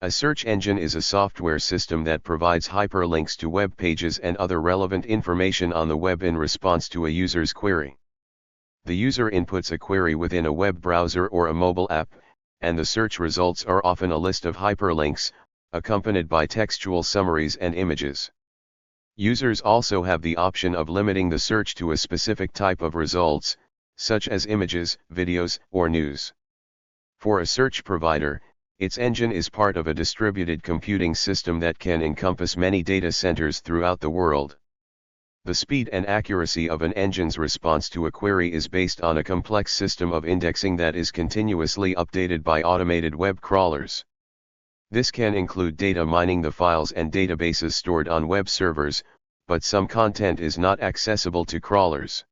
A search engine is a software system that provides hyperlinks to web pages and other relevant information on the web in response to a user's query. The user inputs a query within a web browser or a mobile app, and the search results are often a list of hyperlinks, accompanied by textual summaries and images. Users also have the option of limiting the search to a specific type of results, such as images, videos, or news. For a search provider, its engine is part of a distributed computing system that can encompass many data centers throughout the world. The speed and accuracy of an engine's response to a query is based on a complex system of indexing that is continuously updated by automated web crawlers. This can include data mining the files and databases stored on web servers, but some content is not accessible to crawlers.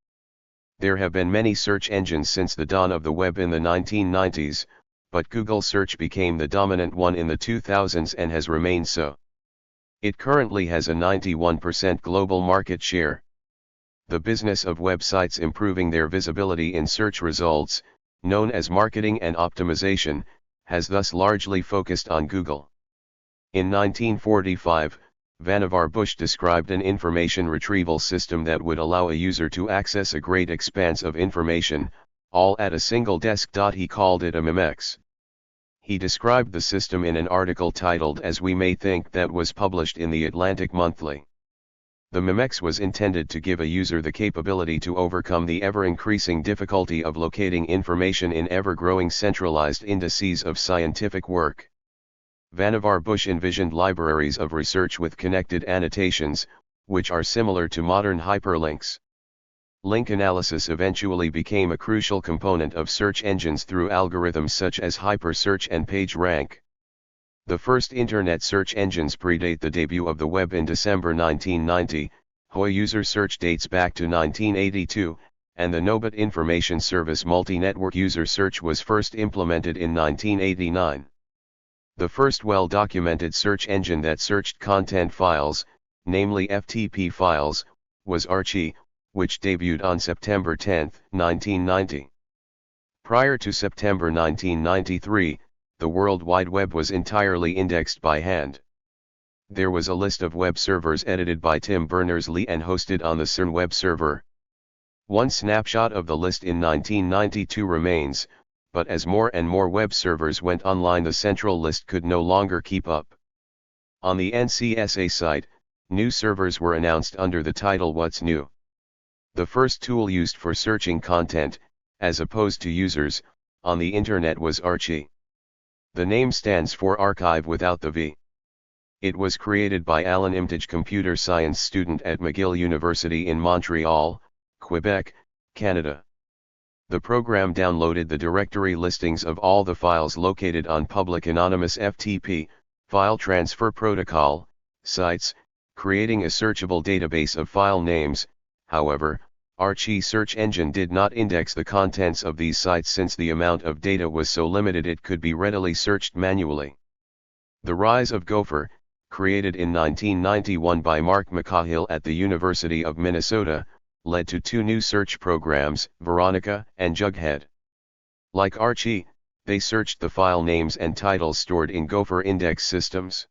There have been many search engines since the dawn of the web in the 1990s, but Google Search became the dominant one in the 2000s and has remained so. It currently has a 91% global market share. The business of websites improving their visibility in search results, known as marketing and optimization, has thus largely focused on Google. In 1945, Vannevar Bush described an information retrieval system that would allow a user to access a great expanse of information, all at a single desk. He called it a memex. He described the system in an article titled As We May Think that was published in the Atlantic Monthly. The memex was intended to give a user the capability to overcome the ever-increasing difficulty of locating information in ever-growing centralized indices of scientific work. Vannevar Bush envisioned libraries of research with connected annotations, which are similar to modern hyperlinks. Link analysis eventually became a crucial component of search engines through algorithms such as hypersearch and PageRank. The first internet search engines predate the debut of the web in December 1990, Yahoo user search dates back to 1982, and the Nobit information service multi-network user search was first implemented in 1989. The first well-documented search engine that searched content files, namely FTP files, was Archie, which debuted on September 10, 1990. Prior to September 1993, the World Wide Web was entirely indexed by hand. There was a list of web servers edited by Tim Berners-Lee and hosted on the CERN web server. One snapshot of the list in 1992 remains, but as more and more web servers went online, the central list could no longer keep up. On the NCSA site, new servers were announced under the title What's New? The first tool used for searching content, as opposed to users, on the internet was Archie. The name stands for archive without the V. It was created by Alan Imtage, computer science student at McGill University in Montreal, Quebec, Canada. The program downloaded the directory listings of all the files located on public anonymous FTP, file transfer protocol, sites, creating a searchable database of file names. However, Archie search engine did not index the contents of these sites since the amount of data was so limited it could be readily searched manually. The rise of Gopher, created in 1991 by Mark McCahill at the University of Minnesota, led to two new search programs, Veronica and Jughead. Like Archie, they searched the file names and titles stored in Gopher index systems.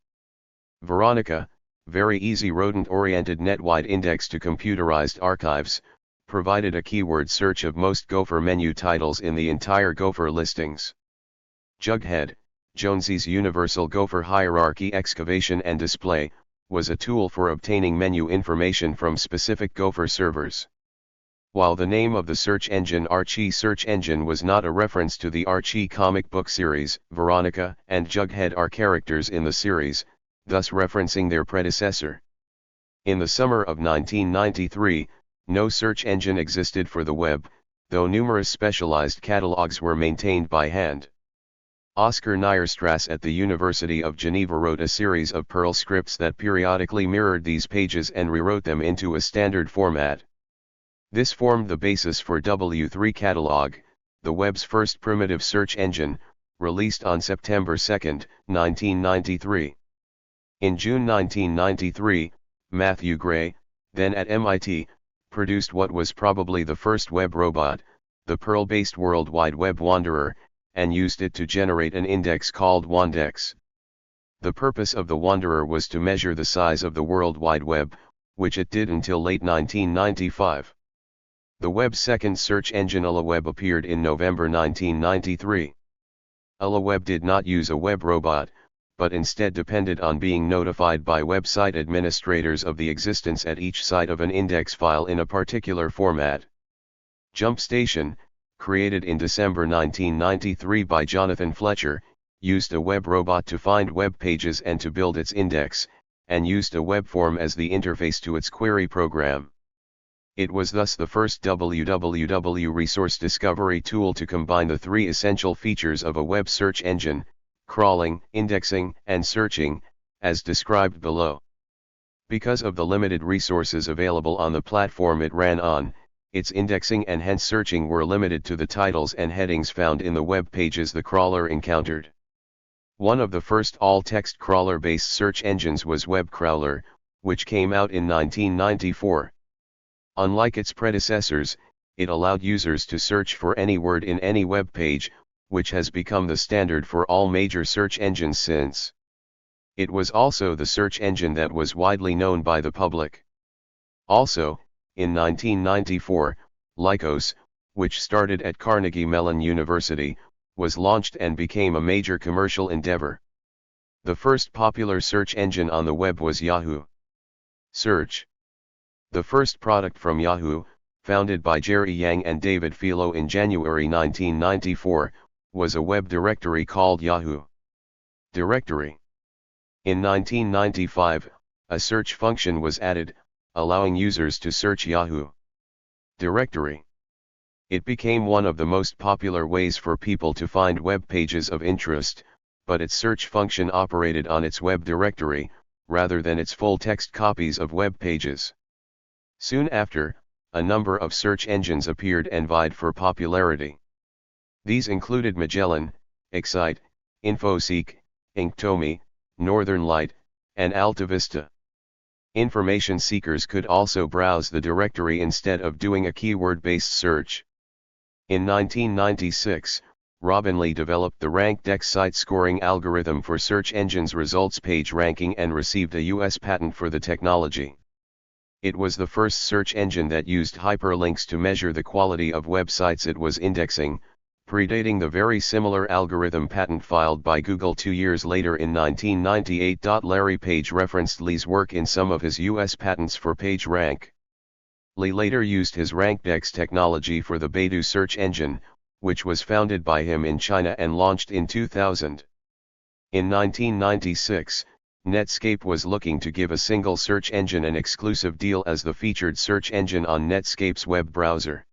Veronica, very easy rodent-oriented net-wide index to computerized archives, provided a keyword search of most Gopher menu titles in the entire Gopher listings. Jughead, Jonesy's universal Gopher hierarchy excavation and display, was a tool for obtaining menu information from specific Gopher servers. While the name of the search engine Archie search engine was not a reference to the Archie comic book series, Veronica and Jughead are characters in the series, thus referencing their predecessor. In the summer of 1993, no search engine existed for the web, though numerous specialized catalogs were maintained by hand. Oscar Nierstrass at the University of Geneva wrote a series of Perl scripts that periodically mirrored these pages and rewrote them into a standard format. This formed the basis for W3 Catalog, the web's first primitive search engine, released on September 2, 1993. In June 1993, Matthew Gray, then at MIT, produced what was probably the first web robot, the Perl-based World Wide Web Wanderer, and used it to generate an index called Wandex. The purpose of the Wanderer was to measure the size of the World Wide Web, which it did until late 1995. The web's second search engine UllaWeb appeared in November 1993. UllaWeb did not use a web robot, but instead depended on being notified by website administrators of the existence at each site of an index file in a particular format. JumpStation, created in December 1993 by Jonathan Fletcher, used a web robot to find web pages and to build its index, and used a web form as the interface to its query program. It was thus the first www resource discovery tool to combine the three essential features of a web search engine: crawling, indexing, and searching, as described below. Because of the limited resources available on the platform it ran on, its indexing and hence searching were limited to the titles and headings found in the web pages the crawler encountered. One of the first all-text crawler-based search engines was WebCrawler, which came out in 1994. Unlike its predecessors, it allowed users to search for any word in any web page, which has become the standard for all major search engines since. It was also the search engine that was widely known by the public. Also, in 1994, Lycos, which started at Carnegie Mellon University, was launched and became a major commercial endeavor. The first popular search engine on the web was Yahoo Search. The first product from Yahoo, founded by Jerry Yang and David Filo in January 1994, was a web directory called Yahoo Directory. In 1995, a search function was added, allowing users to search Yahoo Directory. It became one of the most popular ways for people to find web pages of interest, but its search function operated on its web directory, rather than its full-text copies of web pages. Soon after, a number of search engines appeared and vied for popularity. These included Magellan, Excite, InfoSeek, Inktomi, Northern Light, and AltaVista. Information seekers could also browse the directory instead of doing a keyword-based search. In 1996, Robin Lee developed the RankDex site scoring algorithm for search engines' results page ranking and received a U.S. patent for the technology. It was the first search engine that used hyperlinks to measure the quality of websites it was indexing, predating the very similar algorithm patent filed by Google 2 years later in 1998. Larry Page referenced Lee's work in some of his U.S. patents for PageRank. Lee later used his RankDex technology for the Baidu search engine, which was founded by him in China and launched in 2000. In 1996, Netscape was looking to give a single search engine an exclusive deal as the featured search engine on Netscape's web browser.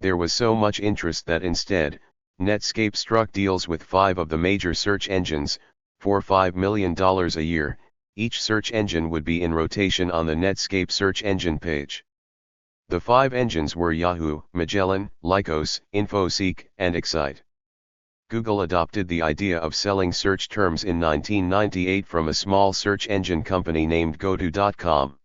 There was so much interest that instead, Netscape struck deals with 5 of the major search engines, for $5 million a year. Each search engine would be in rotation on the Netscape search engine page. The 5 engines were Yahoo, Magellan, Lycos, InfoSeek, and Excite. Google adopted the idea of selling search terms in 1998 from a small search engine company named GoTo.com.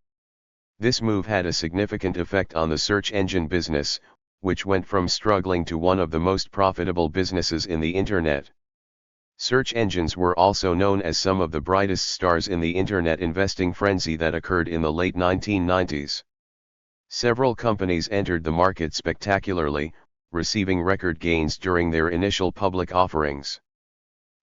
This move had a significant effect on the search engine business, which went from struggling to one of the most profitable businesses in the Internet. Search engines were also known as some of the brightest stars in the Internet investing frenzy that occurred in the late 1990s. Several companies entered the market spectacularly, receiving record gains during their initial public offerings.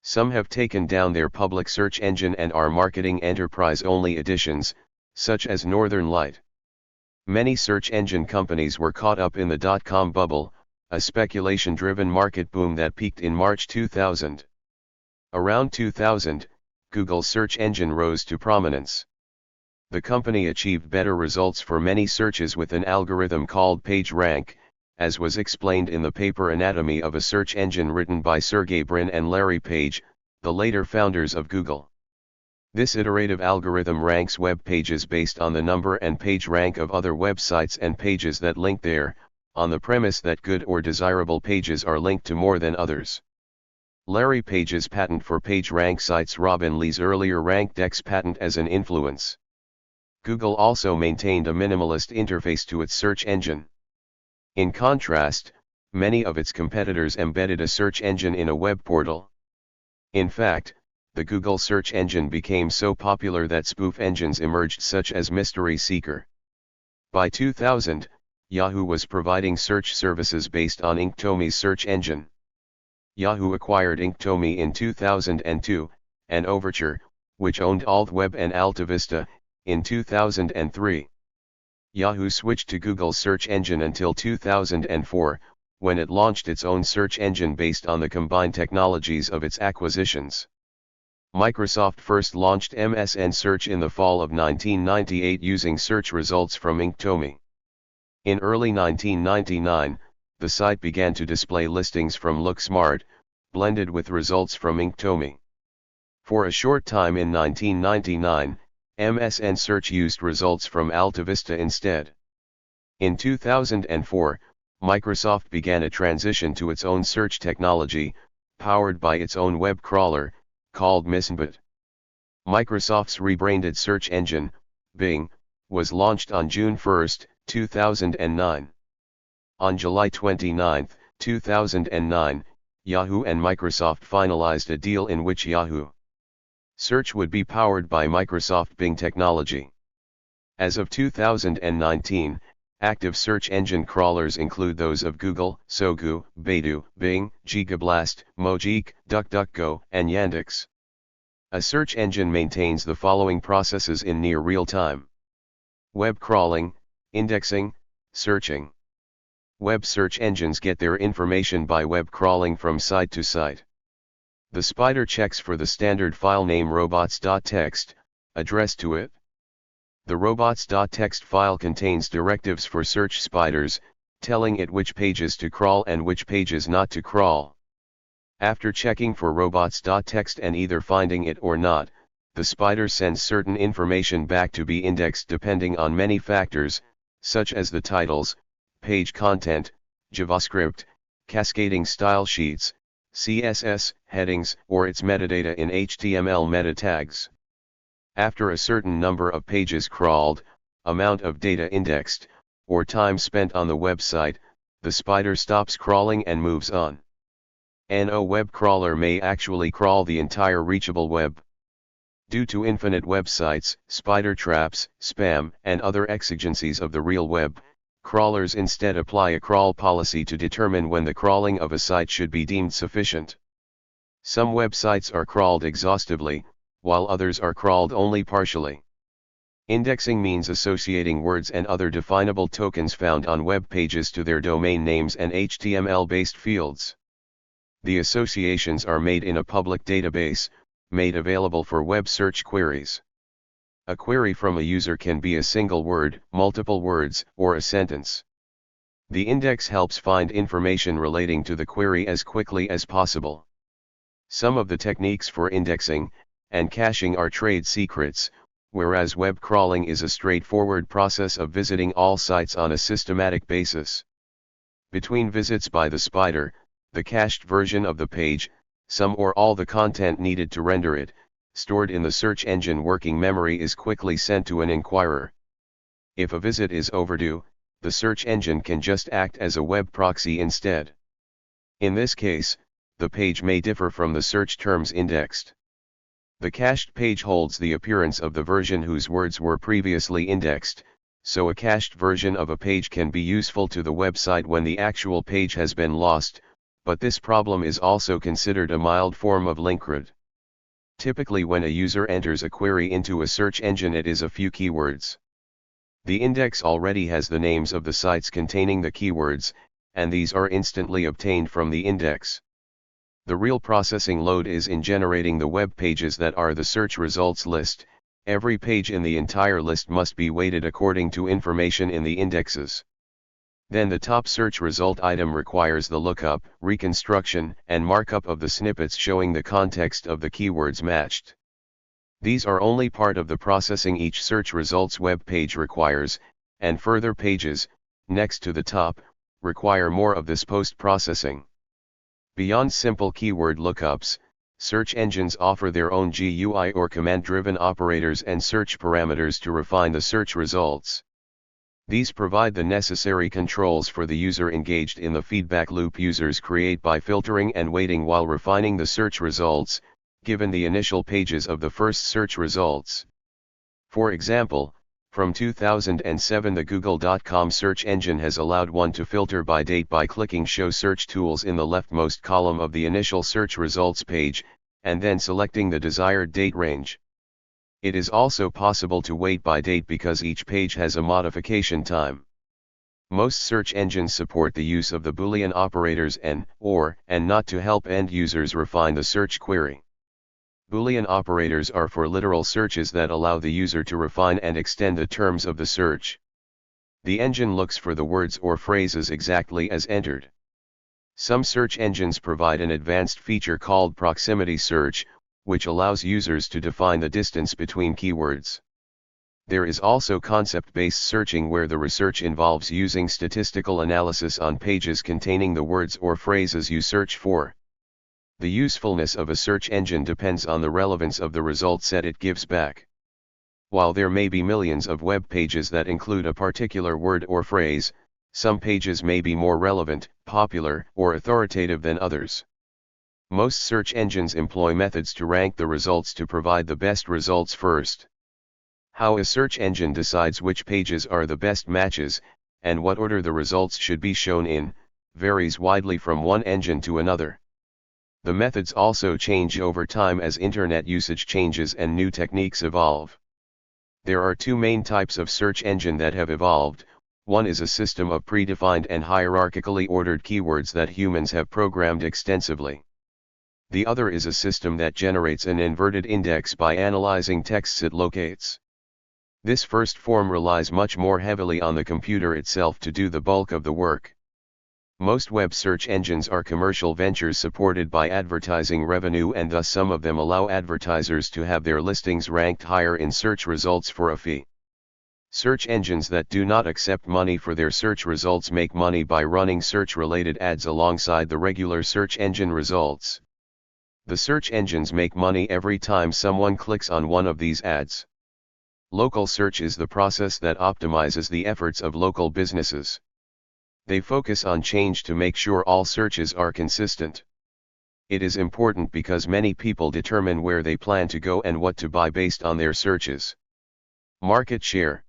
Some have taken down their public search engine and are marketing enterprise-only editions, such as Northern Light. Many search engine companies were caught up in the dot-com bubble, a speculation-driven market boom that peaked in March 2000. Around 2000, Google's search engine rose to prominence. The company achieved better results for many searches with an algorithm called PageRank, as was explained in the paper Anatomy of a Search Engine written by Sergey Brin and Larry Page, the later founders of Google. This iterative algorithm ranks web pages based on the number and page rank of other websites and pages that link there, on the premise that good or desirable pages are linked to more than others. Larry Page's patent for PageRank cites Robin Lee's earlier RankDex patent as an influence. Google also maintained a minimalist interface to its search engine. In contrast, many of its competitors embedded a search engine in a web portal. In fact, the Google search engine became so popular that spoof engines emerged such as Mystery Seeker. By 2000, Yahoo was providing search services based on Inktomi's search engine. Yahoo acquired Inktomi in 2002, and Overture, which owned AltWeb and AltaVista, in 2003. Yahoo switched to Google's search engine until 2004, when it launched its own search engine based on the combined technologies of its acquisitions. Microsoft first launched MSN Search in the fall of 1998 using search results from Inktomi. In early 1999, the site began to display listings from LookSmart, blended with results from Inktomi. For a short time in 1999, MSN Search used results from AltaVista instead. In 2004, Microsoft began a transition to its own search technology, powered by its own web crawler, called Mistbot. Microsoft's rebranded search engine, Bing, was launched on June 1, 2009. On July 29, 2009, Yahoo and Microsoft finalized a deal in which Yahoo Search would be powered by Microsoft Bing technology. As of 2019, active search engine crawlers include those of Google, Sogu, Baidu, Bing, Gigablast, Mojik, DuckDuckGo, and Yandex. A search engine maintains the following processes in near real time: web crawling, indexing, searching. Web search engines get their information by web crawling from site to site. The spider checks for the standard file name robots.txt, addressed to it. The robots.txt file contains directives for search spiders, telling it which pages to crawl and which pages not to crawl. After checking for robots.txt and either finding it or not, the spider sends certain information back to be indexed depending on many factors, such as the titles, page content, JavaScript, cascading style sheets, CSS, headings, or its metadata in HTML meta tags. After a certain number of pages crawled, amount of data indexed, or time spent on the website, the spider stops crawling and moves on. No web crawler may actually crawl the entire reachable web. Due to infinite websites, spider traps, spam, and other exigencies of the real web, crawlers instead apply a crawl policy to determine when the crawling of a site should be deemed sufficient. Some websites are crawled exhaustively, while others are crawled only partially. Indexing means associating words and other definable tokens found on web pages to their domain names and HTML-based fields. The associations are made in a public database, made available for web search queries. A query from a user can be a single word, multiple words, or a sentence. The index helps find information relating to the query as quickly as possible. Some of the techniques for indexing and caching are trade secrets, whereas web crawling is a straightforward process of visiting all sites on a systematic basis. Between visits by the spider, the cached version of the page, some or all the content needed to render it, stored in the search engine working memory is quickly sent to an inquirer. If a visit is overdue, the search engine can just act as a web proxy instead. In this case, the page may differ from the search terms indexed. The cached page holds the appearance of the version whose words were previously indexed, so a cached version of a page can be useful to the website when the actual page has been lost, but this problem is also considered a mild form of link root. Typically when a user enters a query into a search engine it is a few keywords. The index already has the names of the sites containing the keywords, and these are instantly obtained from the index. The real processing load is in generating the web pages that are the search results list. Every page in the entire list must be weighted according to information in the indexes. Then the top search result item requires the lookup, reconstruction, and markup of the snippets showing the context of the keywords matched. These are only part of the processing each search results web page requires, and further pages, next to the top, require more of this post-processing. Beyond simple keyword lookups, search engines offer their own GUI or command-driven operators and search parameters to refine the search results. These provide the necessary controls for the user engaged in the feedback loop users create by filtering and weighting while refining the search results. given the initial pages of the first search results. For example, from 2007 the Google.com search engine has allowed one to filter by date by clicking Show Search Tools in the leftmost column of the initial search results page, and then selecting the desired date range. It is also possible to wait by date because each page has a modification time. Most search engines support the use of the Boolean operators and, or, and not to help end users refine the search query. Boolean operators are for literal searches that allow the user to refine and extend the terms of the search. The engine looks for the words or phrases exactly as entered. Some search engines provide an advanced feature called proximity search, which allows users to define the distance between keywords. There is also concept-based searching where the research involves using statistical analysis on pages containing the words or phrases you search for. The usefulness of a search engine depends on the relevance of the result set it gives back. While there may be millions of web pages that include a particular word or phrase, some pages may be more relevant, popular, or authoritative than others. Most search engines employ methods to rank the results to provide the best results first. How a search engine decides which pages are the best matches, and what order the results should be shown in, varies widely from one engine to another. The methods also change over time as internet usage changes and new techniques evolve. There are two main types of search engine that have evolved. One is a system of predefined and hierarchically ordered keywords that humans have programmed extensively. The other is a system that generates an inverted index by analyzing texts it locates. This first form relies much more heavily on the computer itself to do the bulk of the work. Most web search engines are commercial ventures supported by advertising revenue, and thus some of them allow advertisers to have their listings ranked higher in search results for a fee. Search engines that do not accept money for their search results make money by running search-related ads alongside the regular search engine results. The search engines make money every time someone clicks on one of these ads. Local search is the process that optimizes the efforts of local businesses. They focus on change to make sure all searches are consistent. It is important because many people determine where they plan to go and what to buy based on their searches. Market share.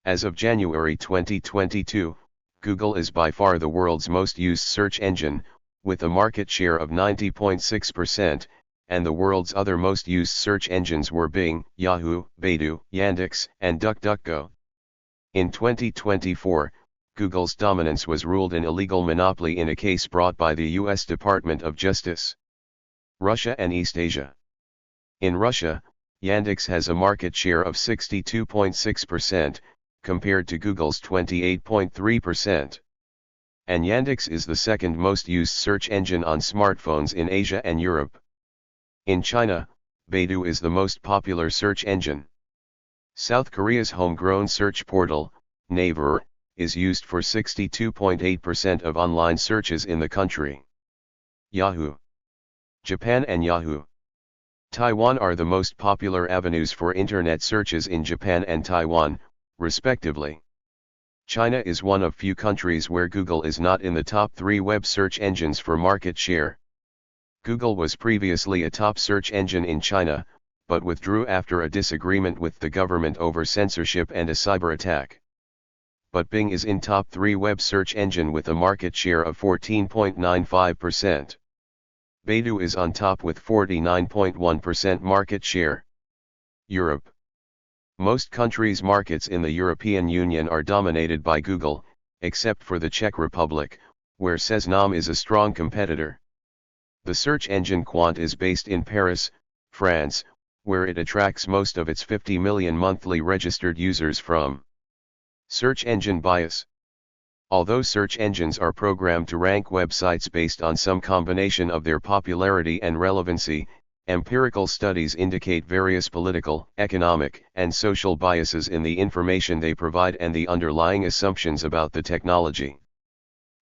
As of January 2022, Google is by far the world's most used search engine, with a market share of 90.6%, and the world's other most used search engines were Bing, Yahoo, Baidu, Yandex, and DuckDuckGo. In 2024, Google's dominance was ruled an illegal monopoly in a case brought by the U.S. Department of Justice. Russia and East Asia. In Russia, Yandex has a market share of 62.6%, compared to Google's 28.3%. And Yandex is the second most used search engine on smartphones in Asia and Europe. In China, Baidu is the most popular search engine. South Korea's homegrown search portal, Naver, is used for 62.8% of online searches in the country. Yahoo. Japan and Yahoo. Taiwan are the most popular avenues for internet searches in Japan and Taiwan, respectively. China is one of few countries where Google is not in the top 3 web search engines for market share. Google was previously a top search engine in China, but withdrew after a disagreement with the government over censorship and a cyber attack. But Bing is in top 3 web search engine with a market share of 14.95%. Baidu is on top with 49.1% market share. Europe. Most countries' markets in the European Union are dominated by Google, except for the Czech Republic, where Seznam is a strong competitor. The search engine Quant is based in Paris, France, where it attracts most of its 50 million monthly registered users from. Search engine bias. Although search engines are programmed to rank websites based on some combination of their popularity and relevancy, empirical studies indicate various political, economic, and social biases in the information they provide and the underlying assumptions about the technology.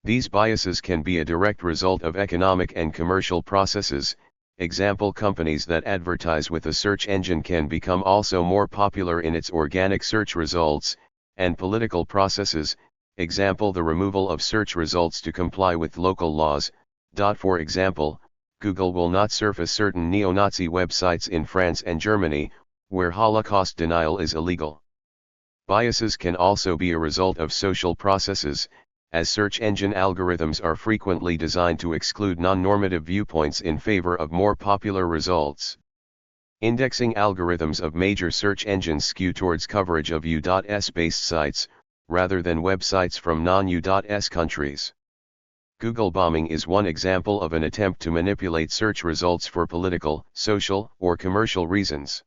These biases can be a direct result of economic and commercial processes. Example: companies that advertise with a search engine can become also more popular in its organic search results, and political processes. Example: the removal of search results to comply with local laws. For example, Google will not surface certain neo-Nazi websites in France and Germany, where Holocaust denial is illegal. Biases can also be a result of social processes, as search engine algorithms are frequently designed to exclude non-normative viewpoints in favor of more popular results. Indexing algorithms of major search engines skew towards coverage of U.S-based sites, rather than websites from non-U.S countries. Google bombing is one example of an attempt to manipulate search results for political, social, or commercial reasons.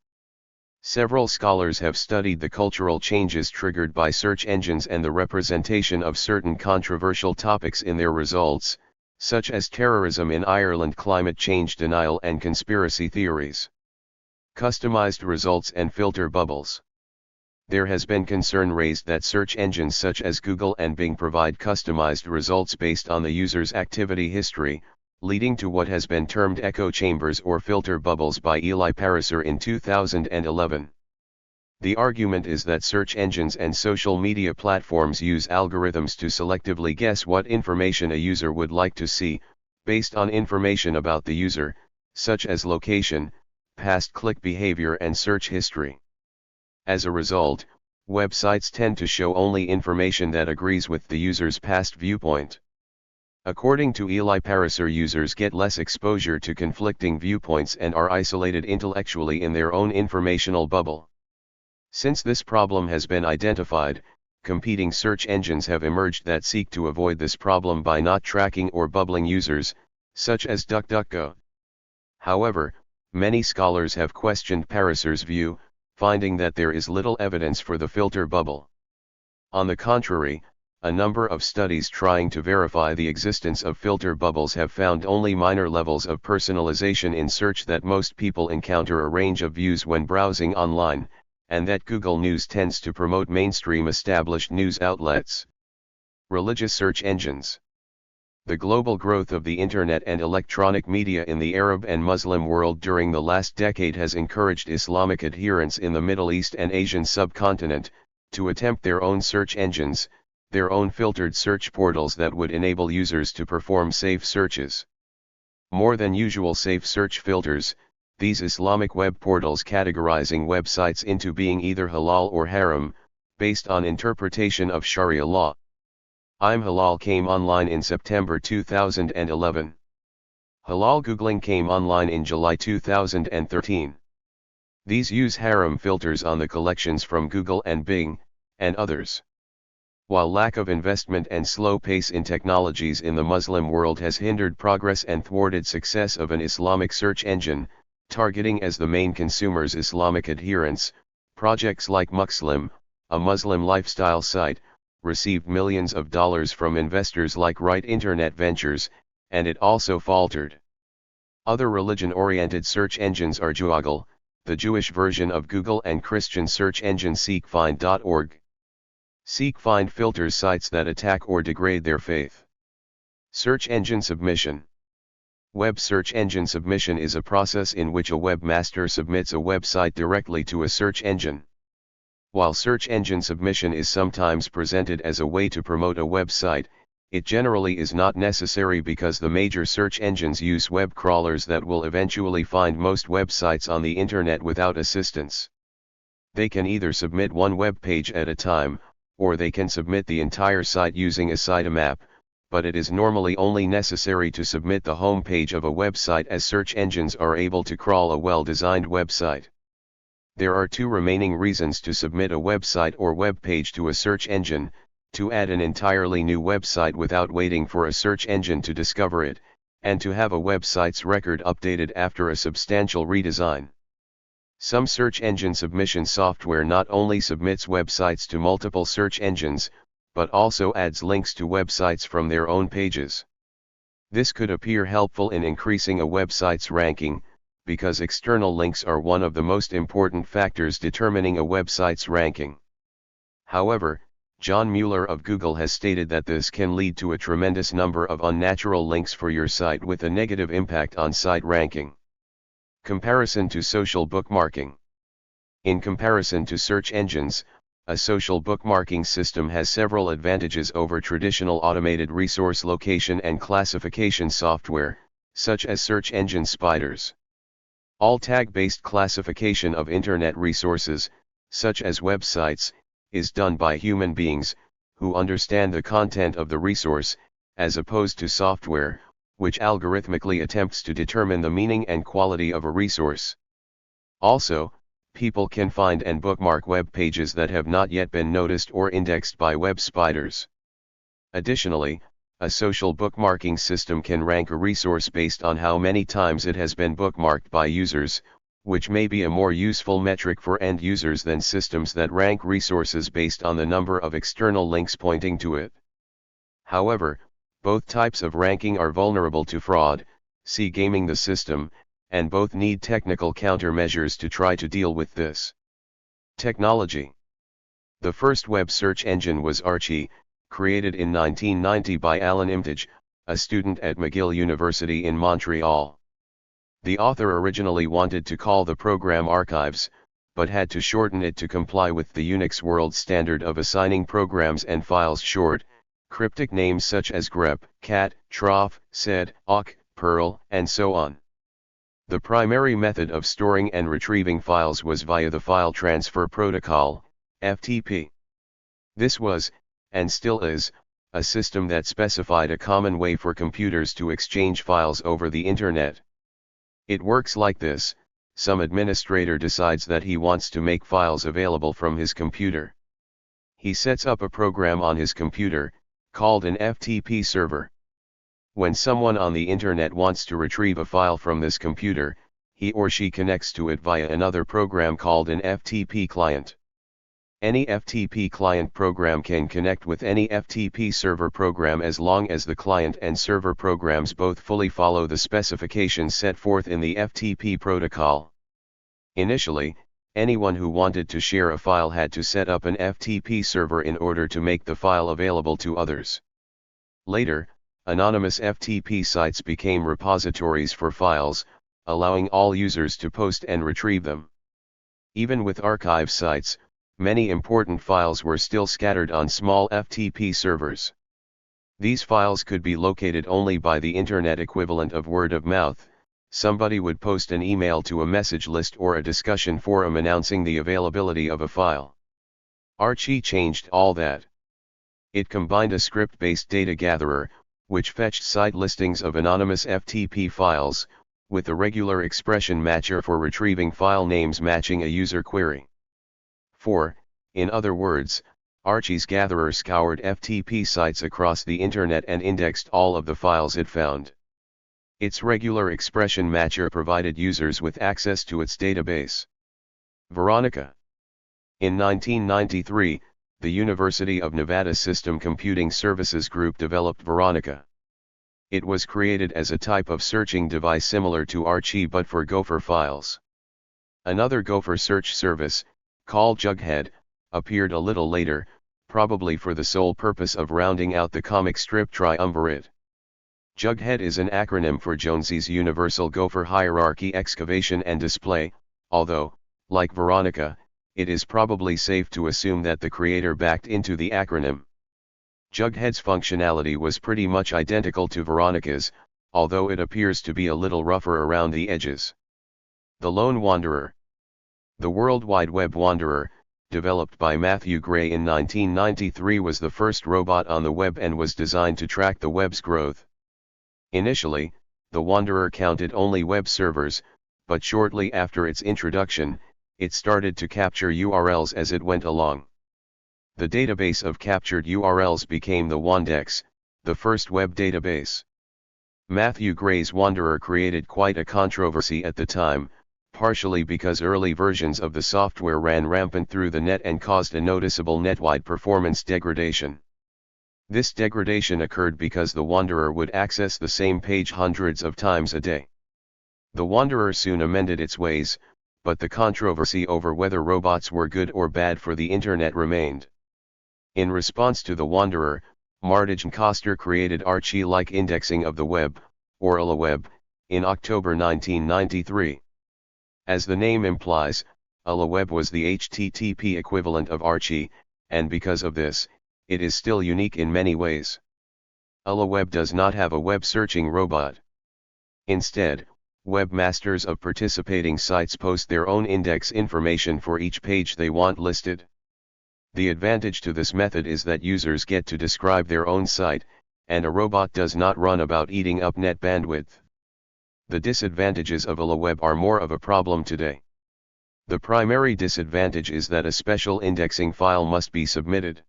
Several scholars have studied the cultural changes triggered by search engines and the representation of certain controversial topics in their results, such as terrorism in Ireland, climate change denial, and conspiracy theories. Customized results and filter bubbles. There has been concern raised that search engines such as Google and Bing provide customized results based on the user's activity history, leading to what has been termed echo chambers or filter bubbles by Eli Pariser in 2011. The argument is that search engines and social media platforms use algorithms to selectively guess what information a user would like to see, based on information about the user, such as location, past click behavior, and search history. As a result, websites tend to show only information that agrees with the user's past viewpoint. According to Eli Pariser, users get less exposure to conflicting viewpoints and are isolated intellectually in their own informational bubble. Since this problem has been identified, competing search engines have emerged that seek to avoid this problem by not tracking or bubbling users, such as DuckDuckGo. However, many scholars have questioned Pariser's view, finding that there is little evidence for the filter bubble. On the contrary, a number of studies trying to verify the existence of filter bubbles have found only minor levels of personalization in search, that most people encounter a range of views when browsing online, and that Google News tends to promote mainstream established news outlets. Religious search engines. The global growth of the Internet and electronic media in the Arab and Muslim world during the last decade has encouraged Islamic adherents in the Middle East and Asian subcontinent to attempt their own search engines, their own filtered search portals that would enable users to perform safe searches. More than usual safe search filters, these Islamic web portals categorizing websites into being either halal or haram, based on interpretation of Sharia law. I'm Halal came online in September 2011. Halal Googling came online in July 2013. These use haram filters on the collections from Google and Bing, and others. While lack of investment and slow pace in technologies in the Muslim world has hindered progress and thwarted success of an Islamic search engine, targeting as the main consumers Islamic adherents, projects like Muslim, a Muslim lifestyle site, received millions of dollars from investors like Right Internet Ventures, and it also faltered. Other religion-oriented search engines are Joogle, the Jewish version of Google, and Christian search engine SeekFind.org. SeekFind filters sites that attack or degrade their faith. Search engine submission. Web search engine submission is a process in which a webmaster submits a website directly to a search engine. While search engine submission is sometimes presented as a way to promote a website, it generally is not necessary, because the major search engines use web crawlers that will eventually find most websites on the internet without assistance. They can either submit one web page at a time, or they can submit the entire site using a sitemap, but it is normally only necessary to submit the home page of a website, as search engines are able to crawl a well-designed website. There are two remaining reasons to submit a website or web page to a search engine: to add an entirely new website without waiting for a search engine to discover it, and to have a website's record updated after a substantial redesign. Some search engine submission software not only submits websites to multiple search engines, but also adds links to websites from their own pages. This could appear helpful in increasing a website's ranking, because external links are one of the most important factors determining a website's ranking. However, John Mueller of Google has stated that this can lead to a tremendous number of unnatural links for your site, with a negative impact on site ranking. Comparison to social bookmarking. In comparison to search engines, a social bookmarking system has several advantages over traditional automated resource location and classification software, such as search engine spiders. All tag-based classification of Internet resources, such as websites, is done by human beings, who understand the content of the resource, as opposed to software, which algorithmically attempts to determine the meaning and quality of a resource. Also, people can find and bookmark web pages that have not yet been noticed or indexed by web spiders. Additionally, a social bookmarking system can rank a resource based on how many times it has been bookmarked by users, which may be a more useful metric for end users than systems that rank resources based on the number of external links pointing to it. However, both types of ranking are vulnerable to fraud, see gaming the system, and both need technical countermeasures to try to deal with this. Technology. The first web search engine was Archie, created in 1990 by Alan Imtage, a student at McGill University in Montreal. The author originally wanted to call the program Archives, but had to shorten it to comply with the Unix world standard of assigning programs and files short, cryptic names such as grep, cat, troff, sed, awk, perl, and so on. The primary method of storing and retrieving files was via the File Transfer Protocol, FTP. This was, and still is, a system that specified a common way for computers to exchange files over the Internet. It works like this: some administrator decides that he wants to make files available from his computer. He sets up a program on his computer, called an FTP server. When someone on the Internet wants to retrieve a file from this computer, he or she connects to it via another program called an FTP client. Any FTP client program can connect with any FTP server program as long as the client and server programs both fully follow the specifications set forth in the FTP protocol. Initially, anyone who wanted to share a file had to set up an FTP server in order to make the file available to others. Later, anonymous FTP sites became repositories for files, allowing all users to post and retrieve them. Even with archive sites, many important files were still scattered on small FTP servers. These files could be located only by the Internet equivalent of word of mouth. Somebody would post an email to a message list or a discussion forum announcing the availability of a file. Archie changed all that. It combined a script-based data gatherer, which fetched site listings of anonymous FTP files, with a regular expression matcher for retrieving file names matching a user query. In other words, Archie's gatherer scoured FTP sites across the Internet and indexed all of the files it found. Its regular expression matcher provided users with access to its database. Veronica. In 1993, the University of Nevada System Computing Services Group developed Veronica. It was created as a type of searching device similar to Archie but for Gopher files. Another Gopher search service, called Jughead, appeared a little later, probably for the sole purpose of rounding out the comic strip triumvirate. Jughead is an acronym for Jonesy's Universal Gopher Hierarchy Excavation and Display, although, like Veronica, it is probably safe to assume that the creator backed into the acronym. Jughead's functionality was pretty much identical to Veronica's, although it appears to be a little rougher around the edges. The Lone Wanderer. The World Wide Web Wanderer, developed by Matthew Gray in 1993, was the first robot on the web and was designed to track the web's growth. Initially, the Wanderer counted only web servers, but shortly after its introduction, it started to capture URLs as it went along. The database of captured URLs became the Wandex, the first web database. Matthew Gray's Wanderer created quite a controversy at the time, partially because early versions of the software ran rampant through the net and caused a noticeable netwide performance degradation. This degradation occurred because the Wanderer would access the same page hundreds of times a day. The Wanderer soon amended its ways, but the controversy over whether robots were good or bad for the Internet remained. In response to the Wanderer, Martin Koster created Archie-like indexing of the web, or AllaWeb, in October 1993. As the name implies, AllaWeb was the HTTP equivalent of Archie, and because of this, it is still unique in many ways. AllaWeb does not have a web searching robot. Instead, webmasters of participating sites post their own index information for each page they want listed. The advantage to this method is that users get to describe their own site, and a robot does not run about eating up net bandwidth. The disadvantages of AliWeb are more of a problem today. The primary disadvantage is that a special indexing file must be submitted.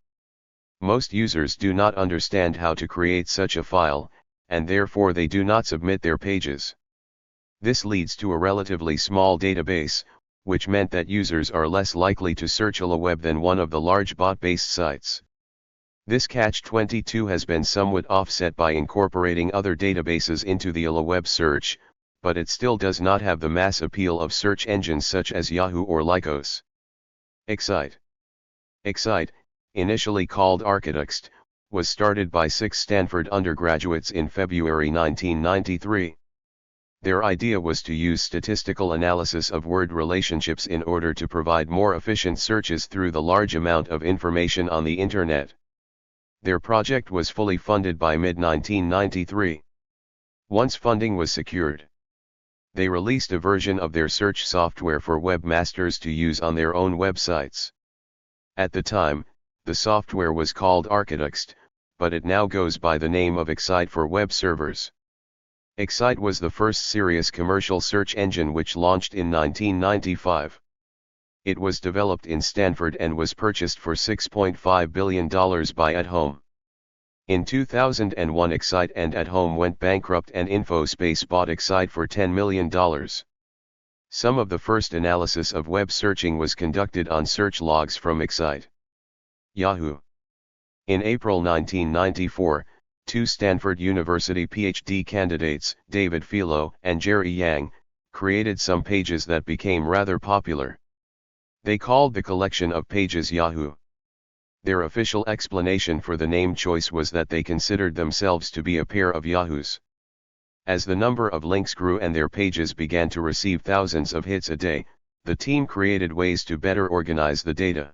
Most users do not understand how to create such a file, and therefore they do not submit their pages. This leads to a relatively small database, which meant that users are less likely to search AliWeb than one of the large bot-based sites. This catch-22 has been somewhat offset by incorporating other databases into the AliWeb search, but it still does not have the mass appeal of search engines such as Yahoo or Lycos. Excite. Excite, initially called Architect, was started by 6 Stanford undergraduates in February 1993. Their idea was to use statistical analysis of word relationships in order to provide more efficient searches through the large amount of information on the Internet. Their project was fully funded by mid-1993. Once funding was secured, they released a version of their search software for webmasters to use on their own websites. At the time, the software was called Architect, but it now goes by the name of Excite for web servers. Excite was the first serious commercial search engine which launched in 1995. It was developed in Stanford and was purchased for $6.5 billion by At Home. In 2001 Excite and At Home went bankrupt and InfoSpace bought Excite for $10 million. Some of the first analysis of web searching was conducted on search logs from Excite. Yahoo. In April 1994, 2 Stanford University PhD candidates, David Philo and Jerry Yang, created some pages that became rather popular. They called the collection of pages Yahoo. Their official explanation for the name choice was that they considered themselves to be a pair of Yahoos. As the number of links grew and their pages began to receive thousands of hits a day, the team created ways to better organize the data.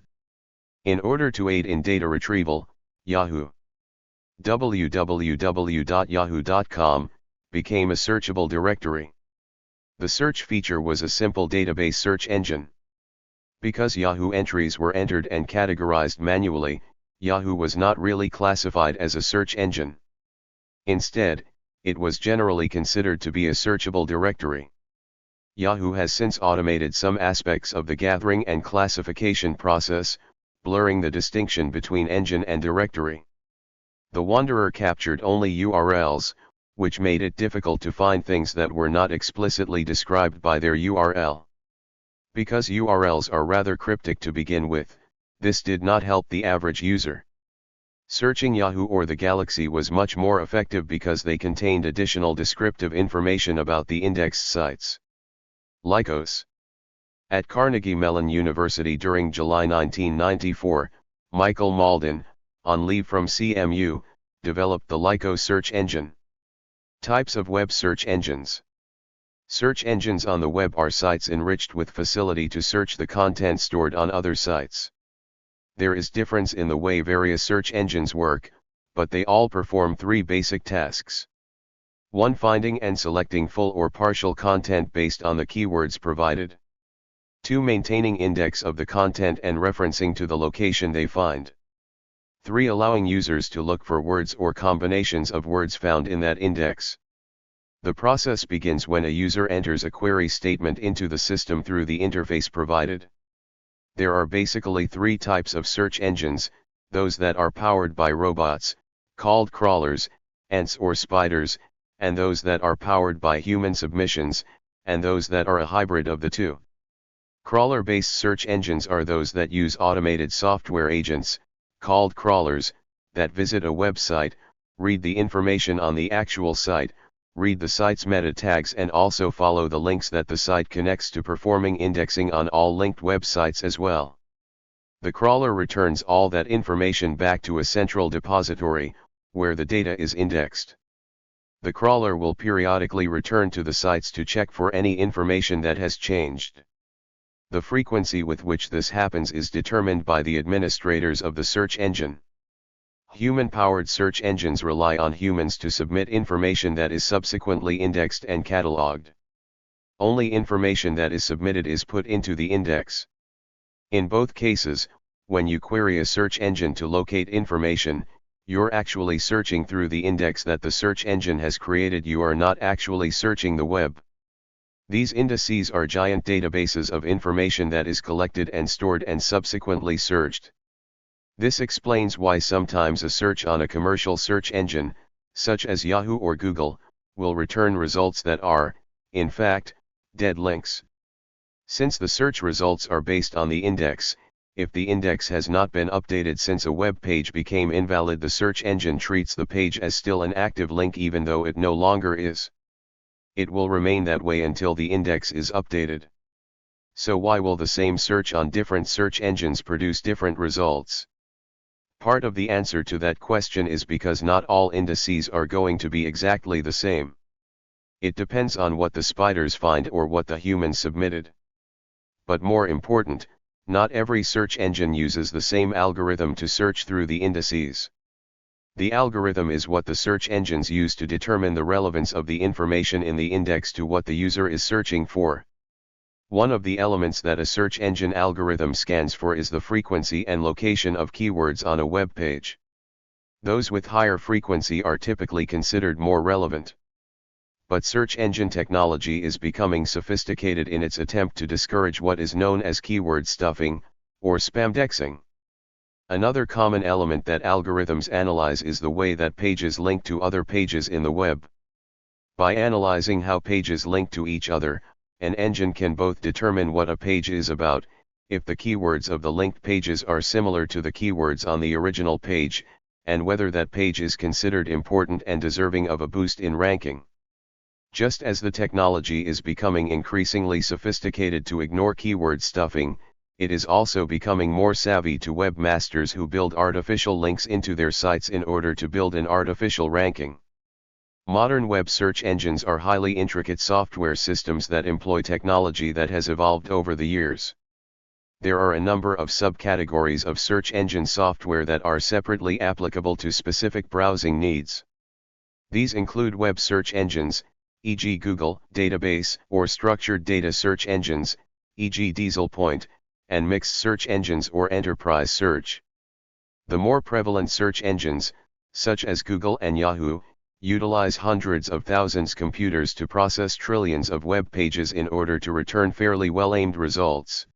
In order to aid in data retrieval, Yahoo! www.yahoo.com became a searchable directory. The search feature was a simple database search engine. Because Yahoo entries were entered and categorized manually, Yahoo was not really classified as a search engine. Instead, it was generally considered to be a searchable directory. Yahoo has since automated some aspects of the gathering and classification process, blurring the distinction between engine and directory. The Wanderer captured only URLs, which made it difficult to find things that were not explicitly described by their URL. Because URLs are rather cryptic to begin with, this did not help the average user. Searching Yahoo or the Galaxy was much more effective because they contained additional descriptive information about the indexed sites. Lycos. At Carnegie Mellon University during July 1994, Michael Malden, on leave from CMU, developed the Lycos search engine. Types of web search engines. Search engines on the web are sites enriched with facility to search the content stored on other sites. There is difference in the way various search engines work, but they all perform 3 basic tasks. 1. Finding and selecting full or partial content based on the keywords provided. 2. Maintaining index of the content and referencing to the location they find. 3. Allowing users to look for words or combinations of words found in that index. The process begins when a user enters a query statement into the system through the interface provided. There are basically 3 types of search engines: those that are powered by robots, called crawlers, ants or spiders, and those that are powered by human submissions, and those that are a hybrid of the two. Crawler-based search engines are those that use automated software agents, called crawlers, that visit a website, read the information on the actual site, read the site's meta tags and also follow the links that the site connects to, performing indexing on all linked websites as well. The crawler returns all that information back to a central depository, where the data is indexed. The crawler will periodically return to the sites to check for any information that has changed. The frequency with which this happens is determined by the administrators of the search engine. Human-powered search engines rely on humans to submit information that is subsequently indexed and cataloged. Only information that is submitted is put into the index. In both cases, when you query a search engine to locate information, you're actually searching through the index that the search engine has created. You are not actually searching the web. These indices are giant databases of information that is collected and stored and subsequently searched. This explains why sometimes a search on a commercial search engine, such as Yahoo or Google, will return results that are, in fact, dead links. Since the search results are based on the index, if the index has not been updated since a web page became invalid, the search engine treats the page as still an active link even though it no longer is. It will remain that way until the index is updated. So why will the same search on different search engines produce different results? Part of the answer to that question is because not all indices are going to be exactly the same. It depends on what the spiders find or what the humans submitted. But more important, not every search engine uses the same algorithm to search through the indices. The algorithm is what the search engines use to determine the relevance of the information in the index to what the user is searching for. One of the elements that a search engine algorithm scans for is the frequency and location of keywords on a web page. Those with higher frequency are typically considered more relevant. But search engine technology is becoming sophisticated in its attempt to discourage what is known as keyword stuffing, or spamdexing. Another common element that algorithms analyze is the way that pages link to other pages in the web. By analyzing how pages link to each other, an engine can both determine what a page is about, if the keywords of the linked pages are similar to the keywords on the original page, and whether that page is considered important and deserving of a boost in ranking. Just as the technology is becoming increasingly sophisticated to ignore keyword stuffing, it is also becoming more savvy to webmasters who build artificial links into their sites in order to build an artificial ranking. Modern web search engines are highly intricate software systems that employ technology that has evolved over the years. There are a number of subcategories of search engine software that are separately applicable to specific browsing needs. These include web search engines, e.g. Google, database or structured data search engines, e.g. Dieselpoint, and mixed search engines or enterprise search. The more prevalent search engines, such as Google and Yahoo, utilize hundreds of thousands of computers to process trillions of web pages in order to return fairly well-aimed results.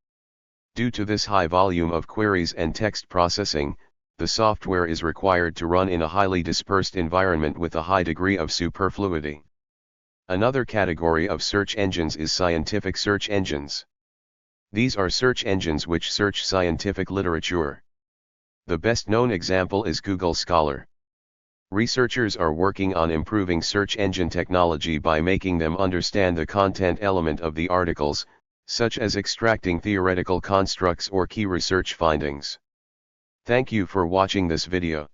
Due to this high volume of queries and text processing, the software is required to run in a highly dispersed environment with a high degree of superfluity. Another category of search engines is scientific search engines. These are search engines which search scientific literature. The best-known example is Google Scholar. Researchers are working on improving search engine technology by making them understand the content element of the articles, such as extracting theoretical constructs or key research findings. Thank you for watching this video.